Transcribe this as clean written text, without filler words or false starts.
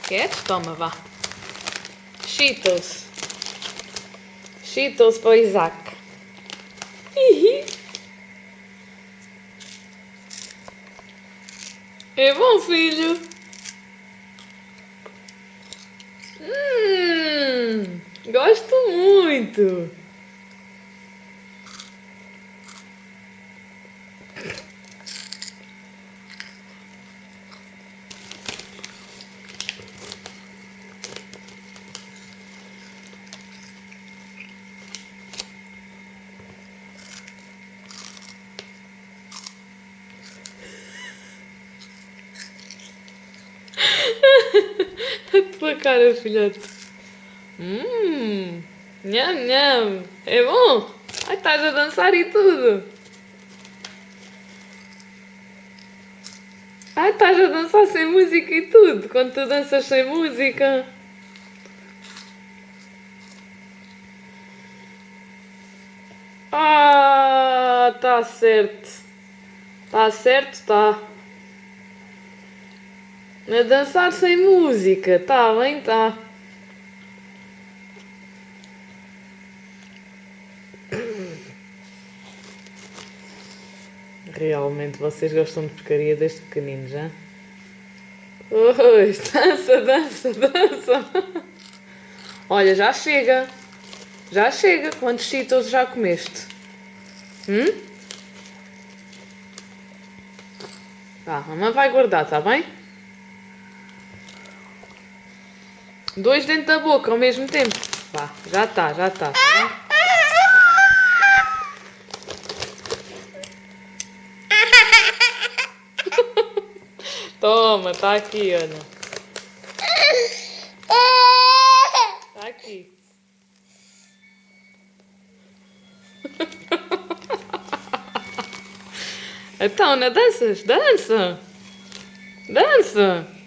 Queres? Toma, vá. Cheetos. Cheetos para o Isaac. É bom, filho. Gosto muito. A tua cara, filhote. Nham, nham. É bom? Ai, estás a dançar e tudo. Ai, estás a dançar sem música e tudo. Quando tu danças sem música. Ah, tá certo. Tá certo, tá. A dançar sem música. Tá bem, tá. Realmente vocês gostam de porcaria desde pequeninos, já? Oi, dança, dança, dança. Olha, já chega. Já chega. Quantos Cheetos já comeste? Tá, a mamãe vai guardar, tá bem? 2 dentro da boca ao mesmo tempo. Vá, já tá, tá bem? Toma, tá aqui, olha. Tá aqui. Então, né? Danças? Dança! Dança!